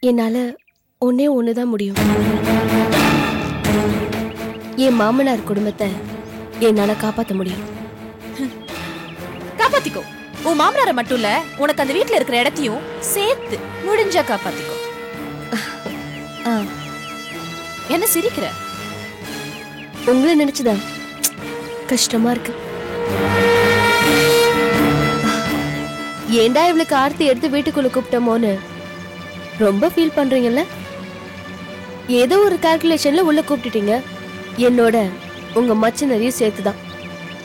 என்னால ஒன்னே ஒண்ணுதான் முடியும். என் மாமனார் குடும்பத்தை என்னால காப்பாத்த முடியும். காப்பாத்திக்கோ. உன் மாமனாரை மட்டும் இல்ல, உனக்கு அந்த வீட்டுல இருக்கிற இடத்தையும் சேர்த்து முடிஞ்சா காப்பாத்திக்கோ. என்ன சிரிக்கிற? உங்களை நினைச்சுதான் கஷ்டமா இருக்கு. ஏண்டா இவளுக்கு ஆர்த்தி எடுத்து வீட்டுக்குள்ள கூப்பிட்டோமோன்னு ரொம்ப ஃபீல் பண்றீங்கல்ல? ஏதோ ஒரு கால்குலேஷன்ல உள்ள கூப்பிட்டுட்டீங்க. என்னோட உங்க மச்சினரையும் சேர்த்துதான்.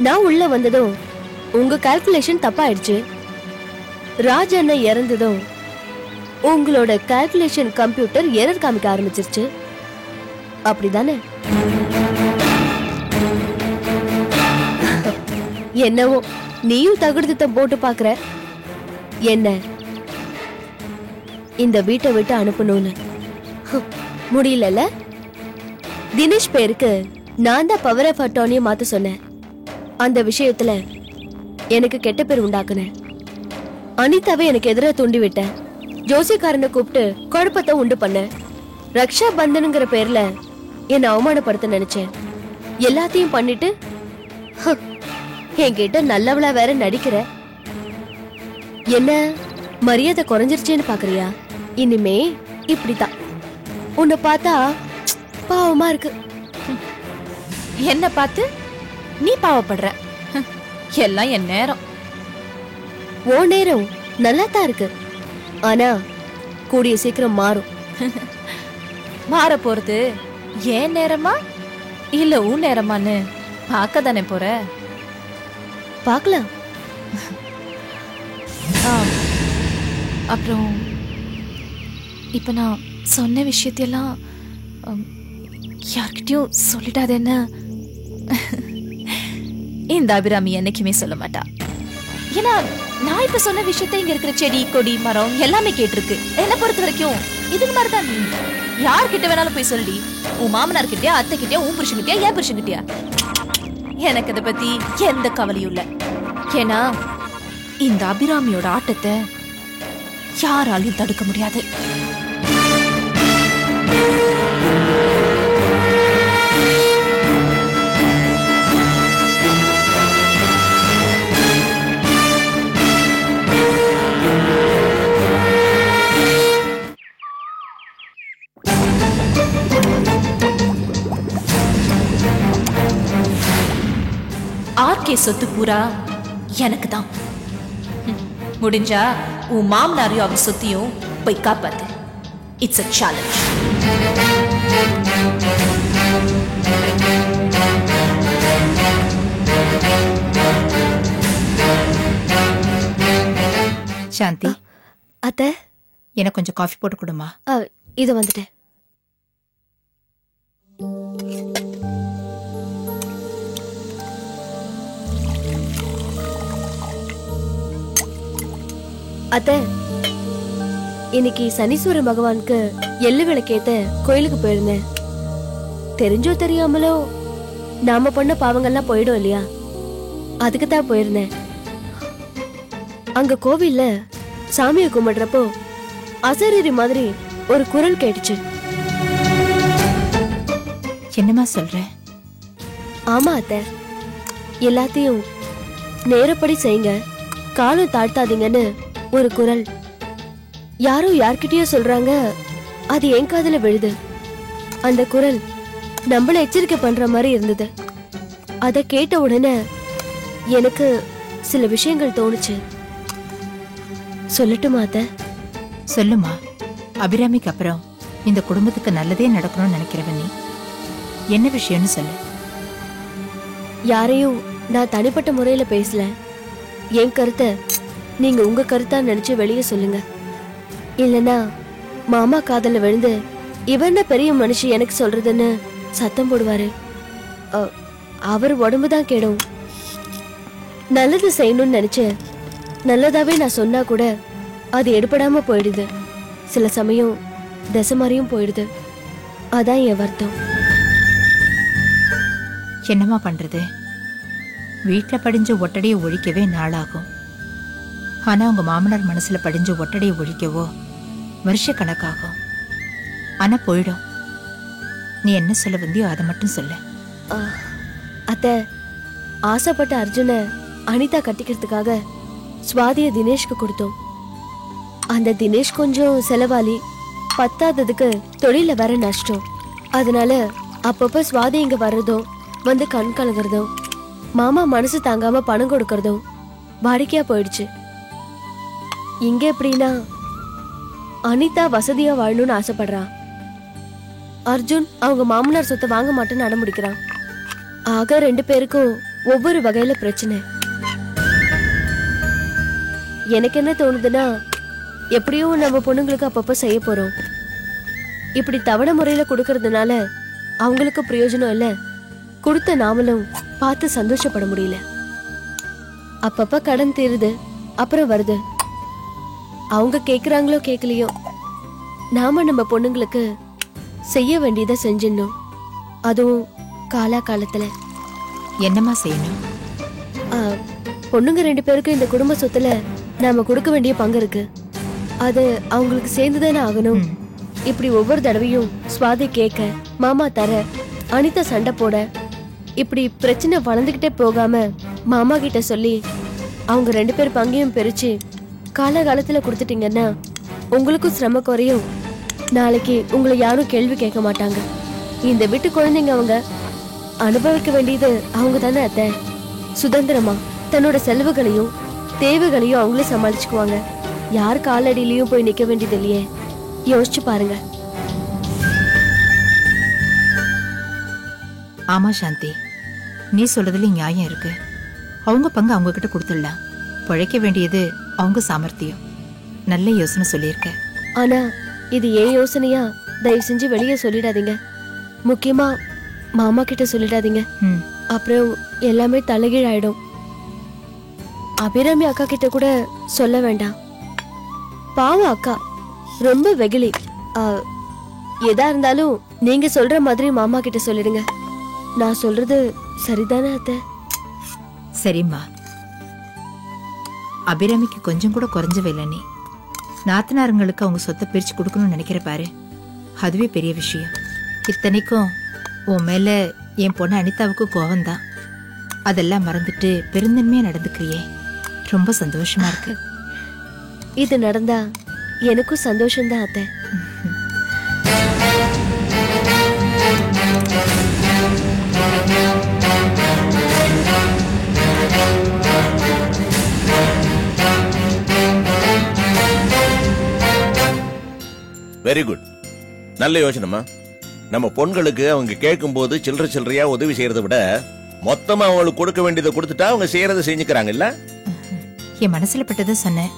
நான் உள்ள வந்ததும் உங்க கால்குலேஷன் தப்பாயிடுச்சு. ராஜ் அண்ணன் இறந்ததும் உங்களோட கால்குலேஷன் கம்ப்யூட்டர் எரர் காமிக்க ஆரம்பிச்சிருச்சு. அப்படிதானே? என்னவோ நீயும் தகுதித்தம் போட்டு பாக்குற. என்ன இந்த வீட்டை விட்டு அனுப்பணும்னு முடியல. தினேஷ் பேருக்கு நான் தான் பவர் ஆஃப் அட்டார்னியை மாத்த சொன்னேன். அந்த விஷயத்துல எனக்கு கெட்ட பேர் உண்டாக்குனேன். அனிதாவை எனக்கு எதிராக தூண்டி விட்டேன். ஜோசியக்காரனை கூப்பிட்டு குழப்பத்தை உண்டு பண்ண. ரக்ஷா பந்தனுங்கிற பேர்ல என்னை அவமானப்படுத்த நினைச்சேன். எல்லாத்தையும் பண்ணிட்டு என்கிட்ட நல்லவளா வேற நடிக்கிற. என்ன மரியாதை குறைஞ்சிருச்சேன்னு பாக்குறியா? இனிமே இப்படித்தான். உன்னை பார்த்தா பாவமா இருக்கு. என்ன பார்த்து நீ பாவப்படுற? எல்லாம் என் நேரம். ஓ நேரம் நல்லா தான் இருக்கு. ஆனா கூடிய சீக்கிரம் மாறும். மாற போறது ஏன் நேரமா இல்ல உன் நேரமான்னு பார்க்க தானே போற. பார்க்கலாம். அப்புறம் இப்ப நான் சொன்ன விஷயத்தையெல்லாம் யார்கிட்டயும் சொல்லிடாத. என்ன இந்த அபிராமி என்னைக்குமே சொல்ல மாட்டா. ஏன்னா நான் இப்ப சொன்ன விஷயத்த இங்க இருக்கிற செடி கொடி மரம் எல்லாமே கேட்டிருக்கு. என்ன பொறுத்த வரைக்கும் இதுக்கு மாதிரிதான். நீ யார்கிட்ட வேணாலும் போய் சொல்லி, உன் மாமனார் கிட்டயா, அத்தை கிட்டயா, உன் புருஷன்கிட்டயா, ஏன் புருஷன்கிட்டயா, எனக்கு இதை பத்தி எந்த கவலையும் இல்ல. ஏன்னா இந்த அபிராமியோட ஆட்டத்தை யாராலையும் தடுக்க முடியாது. ஆர்கே சொத்து பூரா எனக்கு தான். முடிஞ்சா உன் மாமனாரையும் அவ சொத்தையும் போய் காப்பாத்து. It's a challenge. சாந்தி, அத்தை எனக்கு கொஞ்சம் காஃபி போட்டு கொடுமா. இது வந்துட்டேன். அத்தை, இன்னைக்கு சனீஸ்வர பகவானுக்கு எள்ளு விளக்கேத்த கோயிலுக்கு போயிருந்தேன். தெரிஞ்சோ தெரியாமலோ நாம பண்ண பாவங்கள்லாம் போயிடும் இல்லையா, அதுக்குதான் போயிருந்தேன். அங்க கோவில்ல சாமியை கும்பிடுறப்போ அசரீரி மாதிரி ஒரு குரல் கேட்டுச்சு. என்னமா சொல்ற? ஆமா அத்தை, எல்லாத்தையும் நேரப்படி செய்யுங்க, காலம் தாழ்த்தாதீங்கன்னு ஒரு குரல். யாரோ யார்கிட்டயோ சொல்றாங்க, அது என் காதுல விழுது. அந்த குரல் நம்மள எச்சரிக்கை பண்ற மாதிரி இருந்தது. அத கேட்ட உடனே எனக்கு சில விஷயங்கள் தோணுச்சு. சொல்லட்டுமா அத்தை? சொல்லுமா. அபிராமிக்கு அப்புறம் இந்த குடும்பத்துக்கு நல்லதே நடக்கணும்னு நினைக்கிறவன் நீ. என்ன விஷயம்னு சொல்லு. யாரையும் நான் தனிப்பட்ட முறையில பேசல. என் கருத்தை நீங்க உங்க கருத்தா நினைச்சு வெளியே சொல்லுங்க. இல்லனா மாமா காதல விழுந்து இவன பெரிய மனுஷி எனக்கு சொல்றதுன்னு சத்தம் போடுவாரு. அவர் உடம்புதான் கேடும். நல்லது செய்யணும்னு நினைச்சு நல்லதாவே நான் சொன்னா கூட அது எடுபடாம போயிடுது. சில சமயம் தசை மாதிரியும் போயிடுது. அதான் என் வருத்தம். என்னமா பண்றது? வீட்டுல படிஞ்ச ஒட்டடையை ஒழிக்கவே நாளாகும். ஆனா உங்க மாமனார் மனசுல படிஞ்ச ஒட்டடையை ஒழிக்கவோ வருஷ கணக்காகும். ஆனா போயிடும். நீ என்ன சொல்ல வந்தியோ அதை மட்டும் சொல்லு. அத்தை, ஆசைப்பட்ட அர்ஜுனை அனிதா கட்டிக்கிறதுக்காக சுவாதிய தினேஷ்க்கு கொடுத்தோம். அந்த தினேஷ் கொஞ்சம் செலவாளி, பத்தாததுக்கு தொழில வர நஷ்டம். அதனால அப்பப்ப சுவாதி இங்க வர்றதும் வந்து கண் கலங்குறதும் மாமா மனசு தாங்காம பணம் கொடுக்கறதும் வாடிக்கையா போயிடுச்சு. இங்க எப்படின்னா அனிதா வசதியா வாழணும்னு ஆசைப்படுறா. அர்ஜுன் அவங்க மாமனார் சொத்தை வாங்க மாட்டேன்னு அடம்பிடிக்கிறான். ஆக 2 பேருக்கும் ஒவ்வொரு வகையில பிரச்சனை. எனக்கு என்ன தோணுதுன்னா, எப்படியும் நம்ம பொண்ணுங்களுக்கு அப்பப்ப செய்ய போறோம். இப்படி தவணை முறையில கொடுக்கறதுனால அவங்களுக்கு பிரயோஜனம் இல்ல, கொடுத்த நாமளும் பார்த்து சந்தோஷப்பட முடியல. அப்பப்ப கடன் தீருது, அப்புறம் வருது. அவங்க கேக்குறாங்களோ கேட்கலையோ, நாம நம்ம பொண்ணுங்களுக்கு செய்ய வேண்டியதை செஞ்சிடணும். அதுவும் காலா காலத்துல. என்னமா செய்யணும்? பொண்ணுங்க 2 பேருக்கும் இந்த குடும்ப சொத்துல நாம கொடுக்க வேண்டிய பங்கு இருக்கு. அது அவங்களுக்கு சேர்ந்துதானே ஆகணும். இப்படி ஒவ்வொரு தடவையும் சுவாதி கேட்க, மாமா தர, அனிதா சண்டை போட, இப்படி பிரச்சனை வளர்ந்துகிட்டே போகாம மாமா கிட்ட சொல்லி அவங்க 2 பேர் பங்கையும் பிரிச்சு காலகாலத்துல கொடுத்துட்டீங்கன்னா உங்களுக்கும் சிரமம் குறையும். நாளைக்கு உங்களை யாரும் கேள்வி கேட்க மாட்டாங்க. இந்த வீட்டு குழந்தைங்க அவங்க அனுபவிக்க வேண்டியது அவங்க தானே அத்தை. சுதந்திரமா தன்னோட செலவுகளையும் தேவைகளையும் அவங்களே சமாளிச்சுக்குவாங்க. யார் காலடியிலயும் போய் நிக்க வேண்டியது இல்லையே. யோசிச்சு பாருங்க. ஆமா சாந்தி, நீ சொல்றதுல நியாயம் இருக்கு. அவங்க பங்கு அவங்க கிட்ட கொடுத்துடலாம். பிழைக்க வேண்டியது அவங்க சாமர்த்தியம். நல்ல யோசனை சொல்லியிருக்க. ஆனா இது ஏன் யோசனையா? தயவு செஞ்சு வெளியே சொல்லிடாதீங்க. முக்கியமா மாமா கிட்ட சொல்லிடாதீங்க. அப்புறம் எல்லாமே தலைகீழ் ஆயிடும். அபிராமி அக்கா கிட்ட கூட சொல்ல வேண்டாம். பாவம் அக்கா ரொம்ப வெகுளி. எதா இருந்தாலும் நீங்க சொல்ற மாதிரி மாமா கிட்ட சொல்லிடுங்க. நான் சொல்றது சரிதானே அத்தை? சரிம்மா. அபிராமிக்கு கொஞ்சம் கூட குறைஞ்சவே இல்லை. நீ நாத்தனாருங்களுக்கு அவங்க சொத்தை பிரிச்சு கொடுக்கணும்னு நினைக்கிற பாரு, அதுவே பெரிய விஷயம். இத்தனைக்கும் உன் மேல என் பொண்ணு அனிதாவுக்கு கோவம்தான். அதெல்லாம் மறந்துட்டு பெருந்தன்மையா நடந்துக்கிறியே, ரொம்ப சந்தோஷமா இருக்கு. இது நடந்தா எனக்கும் சந்தோஷம்தான் அத்தை. வெரி குட், நல்ல யோசனைமா. நம்ம பொண்களுக்கு அவங்க கேட்கும் போது சில்லறையா உதவி செய்யறதை விட மொத்தமா அவங்களுக்கு கொடுக்க வேண்டியதை கொடுத்துட்டா அவங்க செய்யறதை செஞ்சுக்கிறாங்க. இல்ல, என் மனசுல பட்டதை சொன்னேன்.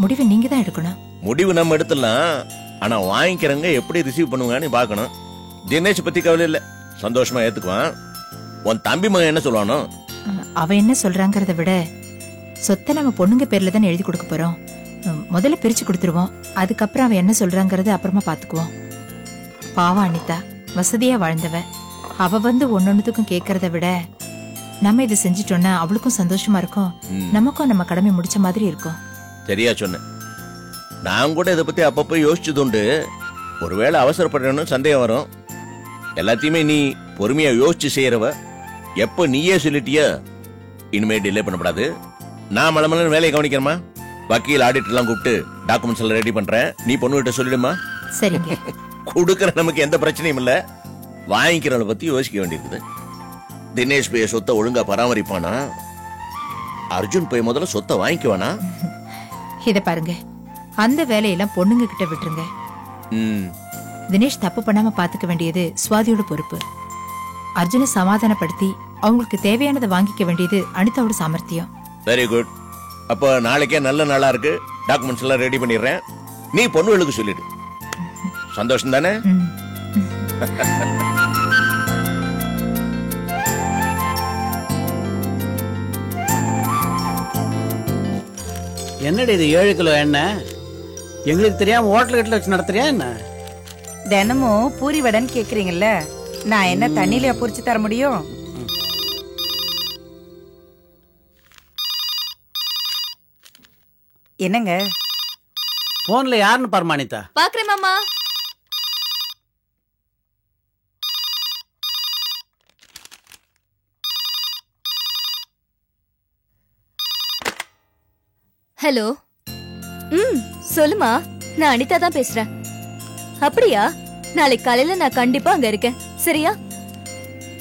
முடிவு நீங்க தான் எடுக்கணும். முடிவு நம்ம எடுத்துடலாம், ஆனா வாங்கிக்கிறவங்க எப்படி ரிசீவ் பண்ணுவாங்கன்னு பாக்கணும். தினேஷ் பத்தி கவலை இல்ல, சந்தோஷமா ஏத்துக்குவான். உன் தம்பி மகன் என்ன சொல்லுவானோ? அவ என்ன சொல்றாங்கறத விட சொத்தை நம்ம பொண்ணுங்க பேர்ல தானே எழுதி கொடுக்க போறோம். முதல்ல பிரிச்சு கொடுத்துருவோம். அதுக்கப்புறம் அவன் என்ன சொல்றாங்கறத அப்புறமா பாத்துக்குவோம். பாவம் அனிதா வசதியா வாழ்ந்தவ. அவ வந்து ஒன்னொன்னுத்துக்கும் கேட்கறத விட நம்ம இதை செஞ்சிட்டோம்னா அவளுக்கும் சந்தோஷமா இருக்கும், நமக்கும் நம்ம கடமை முடிச்ச மாதிரி இருக்கும். சரியா சொன்ன. நான் கூட இதை பத்தி அப்பப்ப யோசிச்சது உண்டு. ஒருவேளை அவசரப்படணும்னு சந்தேகம் வரும். எல்லாத்தையுமே நீ பொறுமையா யோசிச்சு செய்யறவ. எப்ப நீயே சொல்லிட்டிய, இனிமே டிலே பண்ணப்படாது. நான் மலமலன்னு வேலையை கவனிக்கிறேமா. வக்கீல் ஆடிட்டர் எல்லாம் கூப்பிட்டு டாக்குமெண்ட்ஸ் எல்லாம் ரெடி பண்றேன். நீ பொண்ணு கிட்ட சொல்லிடுமா. சரிங்க. கொடுக்கற நமக்கு எந்த பிரச்சனையும் இல்ல, வாங்கிக்கிறவளை பத்தி யோசிக்க வேண்டியிருக்குது. தினேஷ் போய் சொத்தை ஒழுங்கா பராமரிப்பானா? அர்ஜுன் போய் முதல்ல சொத்தை வாங்கிக்குவானா? இத பாருங்க, அந்த வேலையெல்லாம் பொண்ணுங்க கிட்ட விட்டுருங்க. தினேஷ் தப்பு பண்ணாம பாத்துக்க வேண்டியது சுவாதியோட பொறுப்பு. அர்ஜுனை சமாதானப்படுத்தி அவங்களுக்கு தேவையானதை வாங்கிக்க வேண்டியது அனிதாவோட சாமர்த்தியம். Very good. அப்ப நாளைக்கே நல்ல நாளா இருக்கு. டாக்குமெண்ட்ஸ் எல்லாம் ரெடி பண்ணிடுறேன். நீ பொண்ணுகளுக்கு சொல்லிடு. சந்தோஷம் தானே? என்னடி இது 7 கிலோ எண்ணெய்? எங்களுக்கு தெரியாம ஹோட்டல் கட்டில வச்சு நடத்துறியா என்ன? தினமும் பூரி வடைன்னு கேக்குறீங்கல்ல, நான் என்ன தண்ணியில பொரிச்சு தர முடியும்? என்னங்க போன்ல யாருன்னு பாருமா அனிதா. பாக்குறேன் மாமா. ஹலோ. சொல்லுமா. நான் அனிதா தான் பேசுறேன். அப்படியா? நாளைக்கு காலையில நான் கண்டிப்பா அங்க இருக்கேன். சரியா?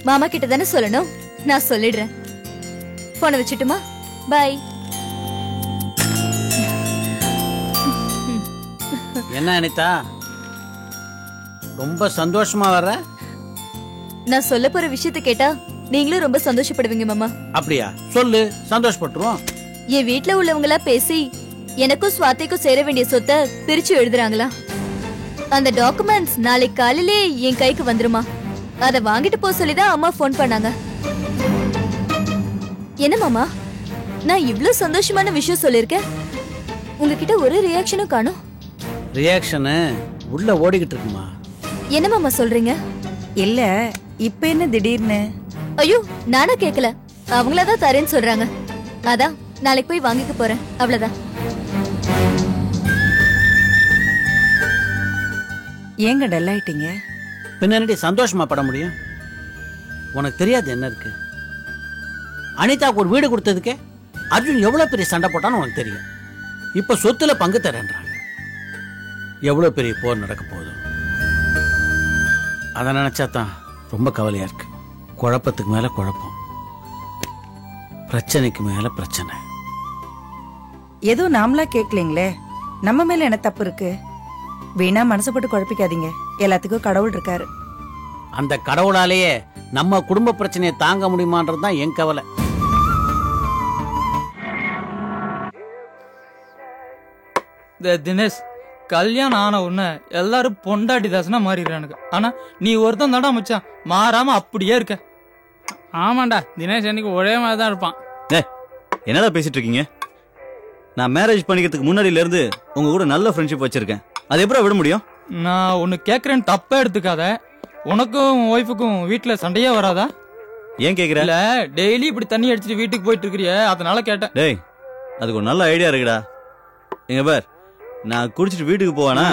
மாமா கிட்ட தானே சொல்லணும். நான் சொல்லிடுறேன். போன வச்சுட்டுமா? பை. என்ன அனிதா, ரொம்ப சந்தோஷமா வர்ற? நான் சொல்ல போற விஷயத்தை கேட்டா நீங்களும் ரொம்ப சந்தோஷப்படுவீங்க மாமா. அப்படியா? சொல்லு, சந்தோஷப்பட்டுருவோம். என் வீட்ல உள்ளவங்களா பேசி எனக்கும் சுவாத்திக்கும் சேர வேண்டிய சொத்தை பிரிச்சு எழுதுறாங்களா? அந்த டாக்குமெண்ட்ஸ் நாளைக்கு காலையிலே என் கைக்கு வந்துருமா? அத வாங்கிட்டு போக சொல்லிதான் அம்மா போன் பண்ணாங்க. என்ன மாமா, நான் இவ்ளோ சந்தோஷமான விஷயம் சொல்லிருக்கேன், உங்ககிட்ட ஒரு ரியாக்ஷனும் காணோம். ரியாக்ஷனு உள்ள ஓடிக்கிட்டு இருக்குமா? என்ன மாமா சொல்றீங்க? இல்ல, இப்ப என்ன திடீர்னு? ஐயோ, நானா கேக்கல, அவங்களாதான் தரேன்னு சொல்றாங்க. அதான் நாளைக்கு போய் வாங்கிக்க போறேன், அவ்வளவுதான். ஏங்க டல் ஆயிட்டீங்க? பின்னாடி சந்தோஷமா பட முடியும்? உனக்கு தெரியாது என்ன இருக்கு? அனிதாக்கு ஒரு வீடு கொடுத்ததுக்கே அர்ஜுன் எவ்வளவு பெரிய சண்டை போட்டான்னு உனக்கு தெரியும். இப்ப சொத்துல பங்கு தரேன்றாங்க. எவ்வளவு பெரிய போர் நடக்க போகுது. அதை நினைச்சாதான் ரொம்ப கவலையா இருக்கு. குழப்பத்துக்கு மேல குழப்பம், பிரச்சனைக்கு மேல பிரச்சனை. எதுவும் நாமளா கேட்கலீங்களே, நம்ம மேல என்ன தப்பு இருக்கு? வீணா மனசு போட்டு குழப்பிக்காதீங்க, எல்லாத்துக்கும் கடவுள் இருக்காரு. அந்த கடவுளாலேயே நம்ம குடும்ப பிரச்சனையை தாங்க முடியுமான்றதுதான் என் கவலை. தினேஷ், கல்யாணம் ஆன உடனே எல்லாரும் பொண்டாட்டி தாசனா மாறிடுறானுங்க. ஆனா நீ ஒருத்தன் தாண்டா மச்சான், மாறாம அப்படியே இருக்க. ஆமாண்டா, தினேஷ் அன்னைக்கு ஒரே மாதிரி தான் இருப்பான். என்னடா பேசிட்டு இருக்கீங்க? நான் மேரேஜ் பண்ணிக்கிறதுக்கு முன்னாடியில இருந்து உங்க கூட நல்ல ஃப்ரெண்ட்ஷிப் வச்சிருக்கேன். அது எப்படி விட முடியும்? நான் ஒன்னு கேக்குறேன்னு தப்பா எடுத்துக்காத. உனக்கும் ஒய்ஃபுக்கும் வீட்டுல சண்டையே வராதா? ஏன் கேக்குற? இல்ல, டெய்லி இப்படி தண்ணி அடிச்சுட்டு வீட்டுக்கு போயிட்டு இருக்கிறிய, அதனால கேட்டேன். டேய், அதுக்கு ஒரு நல்ல ஐடியா இருக்குடா. எங்க பார், நான் குடிச்சிட்டு வீட்டுக்கு போவானா,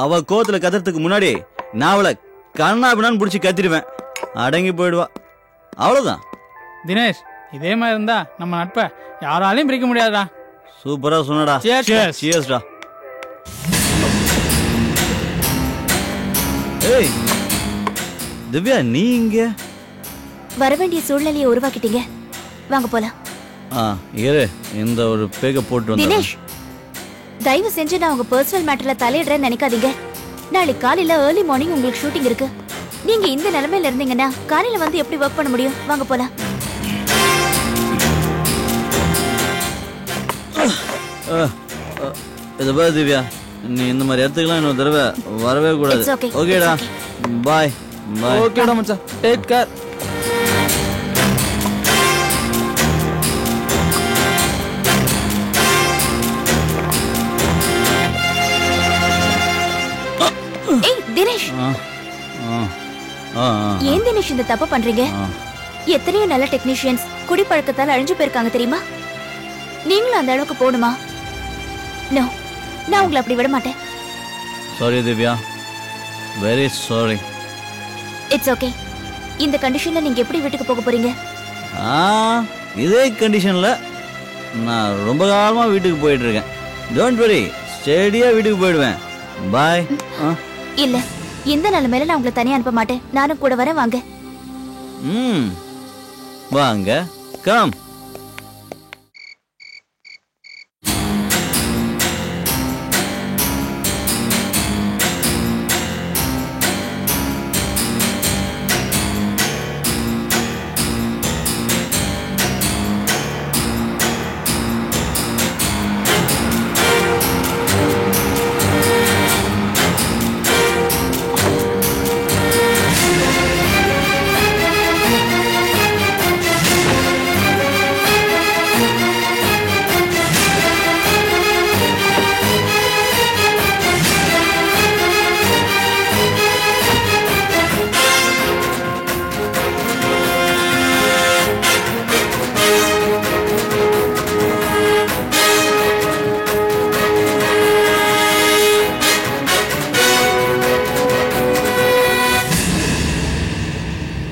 அவ கோத்துல கத்துறதுக்கு முன்னாடி நான் அவளை கண்ணாபினான்னு புடிச்சு கத்திடுவேன். அடங்கி போயிடுவா. அவ்வளவுதான். தினேஷ், இதே மாதிரி இருந்தா நம்ம நட்பை யாராலையும் பிரிக்க முடியாதா? சூப்பரா சொன்னடா. சியர்ஸ்டா. ஏய் திவ்யா, நீ இங்க? வர வேண்டிய சூழ்நிலையை உருவாக்கிட்டீங்க, வாங்க போலாம். இரு, இந்த ஒரு பேக போட்டு வந்து. தினேஷ், தயவு செஞ்சு நான் உங்க பர்சனல் மேட்டர்ல தலையிடுறேன்னு நினைக்காதீங்க. நாளைக்கு காலையில ஏர்லி மார்னிங் உங்களுக்கு ஷூட்டிங் இருக்கு. நீங்க இந்த நிலைமையில இருந்தீங்கன்னா காலையில வந்து எப்படி ஒர்க் பண்ண முடியும்? வாங்க போலாம். இது பாரு திவ்யா, நீ இந்த மாதிரி இடத்துக்குலாம் இன்னொரு தடவை வரவே கூடாது. It's okay. ஓகேடா, பாய். பாய். ஓகேடா மச்சான், டேக் கேர். ஏய் தினேஷ், ஏன் தினேஷ் இந்த தப்பு பண்றீங்க? எத்தனையோ நல்ல டெக்னீஷியன்ஸ் குடிப்பழக்கத்தால் அழிஞ்சு போயிருக்காங்க தெரியுமா? நீங்களும் அந்த அளவுக்கு போகணுமா? நோ, நான் உங்களை அப்படி விட மாட்டேன். Sorry Divya, very sorry. It's okay. இந்த கண்டிஷன்ல நீங்க எப்படி வீட்டுக்கு போக போறீங்க? இதே கண்டிஷன்ல நான் ரொம்ப காலமா வீட்டுக்கு போயிட்டு இருக்கேன். டோன்ட் வரி, ஸ்டேடியா வீட்டுக்கு போயிடுவேன். பாய். இல்ல, இந்த நிலைமையில நான் உங்களை தனியா அனுப்ப மாட்டேன். நானும் கூட வரேன், வாங்க. வாங்க, கம்.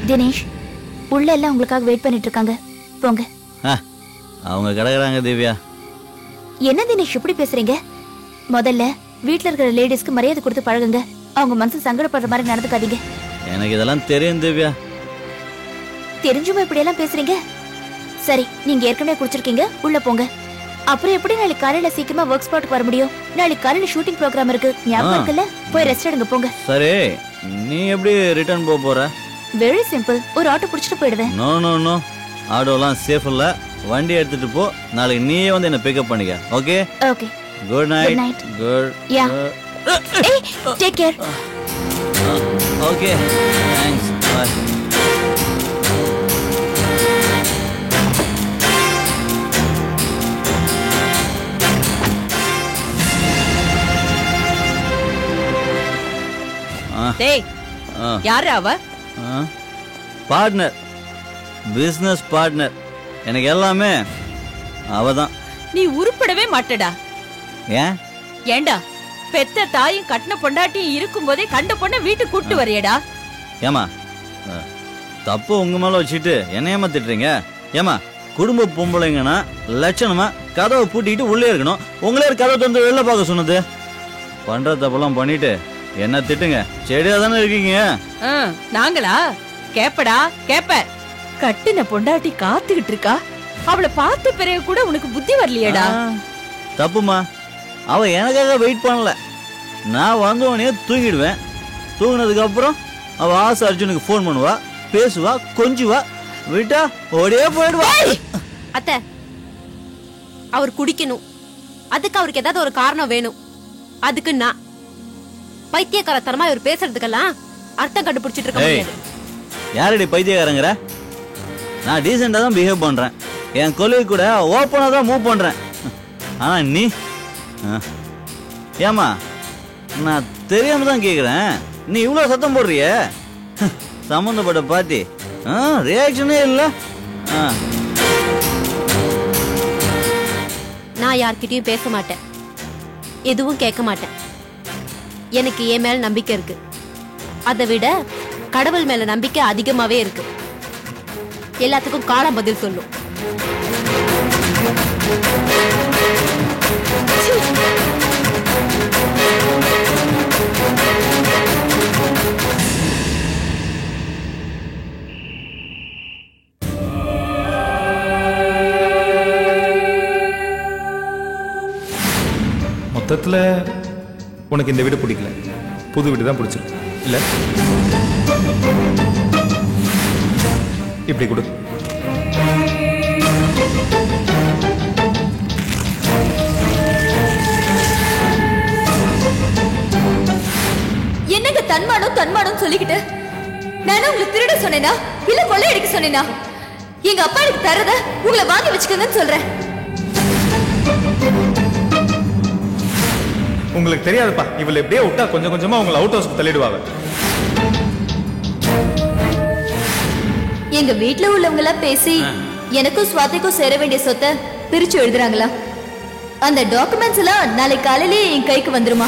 தினேஷ், உள்ள எல்லாம் உங்களுக்காக வெயிட் பண்ணிட்டு இருக்காங்க, போங்க. அவங்க கிடக்குறாங்க திவ்யா. என்ன தினேஷ் இப்படி பேசுறீங்க? முதல்ல வீட்ல இருக்கிற லேடிஸ்க்கு மரியாதை கொடுத்து பழகுங்க. அவங்க மனசு சங்கடப்படுற மாதிரி நடந்துக்காதீங்க. எனக்கு இதெல்லாம் தெரியும் திவ்யா. தெரிஞ்சுமா இப்படி எல்லாம் பேசுறீங்க? சரி, நீங்க ஏற்கனவே குடிச்சிருக்கீங்க, உள்ள போங்க. அப்புறம் எப்படி நாளைக்கு காலையில சீக்கிரமா ஒர்க் ஸ்பாட்டுக்கு வர முடியும்? நாளைக்கு காலையில ஷூட்டிங் ப்ரோக்ராம் இருக்கு, ஞாபகம் இருக்குல்ல? போய் ரெஸ்ட் எடுங்க, போங்க. சரி, நீ எப்படி ரிட்டர்ன் போற? வெரி சிம்பிள், ஒரு ஆட்டோ பிடிச்சிட்டு போயிடுவேன். நோ நோ நோ, ஆட்டோலாம் சேஃப் இல்ல. வண்டி எடுத்துட்டு போ, நாளைக்கு நீயே வந்து என்ன பிக்கப் பண்ணிக்க. Okay okay, good night. Good yeah, ஏய் take care. Okay, thanks, bye. டேய், யாரு அவ? Partner, business partner. எனக்கு எல்லாமே அவதான். நீ உருப்படவே மாட்டடா. ஏன்? ஏண்டா, பெத்த தாயும் கட்டின பொண்டாட்டியும் இருக்கும் போதே கண்ட பொண்ண வீட்டுக்கு கூட்டு வரையடா? ஏமா, தப்பு உங்க மேல வச்சுட்டு என்ன ஏமா திட்டுறீங்க? ஏமா, குடும்ப பொம்பளைங்கன்னா லட்சணமா கதவை பூட்டிட்டு உள்ளே இருக்கணும். உங்களே கதவை வந்து வெளில பார்க்க சொன்னது. பண்ற தப்பெல்லாம் பண்ணிட்டு என்ன திட்டுங்க. செடியா தானே இருக்கீங்க. நாங்களா? கேப்படா கேப்ப. கட்டின பொண்டாட்டி காத்துக்கிட்டு இருக்கா, அவளை பார்த்த பிறகு கூட உனக்கு புத்தி வரலையேடா? தப்புமா, அவ எனக்காக வெயிட் பண்ணல. நான் வந்தவனே தூங்கிடுவேன். தூங்கினதுக்கு அப்புறம் அவ ஆசை அர்ஜுனுக்கு போன் பண்ணுவா, பேசுவா, கொஞ்சுவா, விட்டா ஓடியே போயிடுவா. அத்தை, அவர் குடிக்கணும், அதுக்கு அவருக்கு ஏதாவது ஒரு காரணம் வேணும். அதுக்கு நான் பைத்தியக்காரத்தனமா இவர் பேசுறதுக்கெல்லாம் அர்த்தம் கண்டுபிடிச்சிட்டு இருக்க முடியாது. யாரடி பைத்தியக்காரங்கிற? நான் டீசெண்டா தான் பிஹேவ் பண்றேன். என் கொலீக் கூட ஓப்பனா தான் மூவ் பண்றேன். ஆனா நீ ஏமா, நான் தெரியாம தான் கேக்குறேன். நீ இவ்வளவு சத்தம் போடுறிய? சம்பந்தப்பட்ட பார்ட்டி ரியாக்ஷனே இல்ல. நான் யார்கிட்டயும் பேச மாட்டேன், எதுவும் கேட்க மாட்டேன். எனக்கு என் மேல நம்பிக்கை இருக்கு. அதை விட கடவுள் மேல நம்பிக்கை அதிகமாவே இருக்கு. எல்லாத்துக்கும் காலம் பதில் சொல்லும். மொத்தத்துல உனக்கு இந்த வீடு பிடிக்கல, புது வீடு தான் பிடிச்சிருக்கு இல்ல? இப்படி கொடு. என்னங்க தன்மானம் தன்மானம் சொல்லிக்கிட்டு? நானும் உங்களை திருட சொன்னேனா இல்ல கொள்ளையடிக்க சொன்னேனா? எங்க அப்பா எனக்கு தரத உங்களை வாங்கி வச்சுக்கங்கன்னு சொல்றேன். உங்களுக்கு தெரியாதுப்பா, இவளை எப்படியே விட்டா கொஞ்சம் கொஞ்சமா உங்களை அவுட் ஹவுஸ்க்கு தள்ளிடுவாங்க. எங்க வீட்டுல உள்ளவங்க எல்லாம் பேசி எனக்கும் சுவாதிக்கும் சேர வேண்டிய சொத்தை பிரிச்சு எழுதுறாங்களா? அந்த டாக்குமெண்ட்ஸ் எல்லாம் நாளை காலையிலேயே என் கைக்கு வந்துருமா?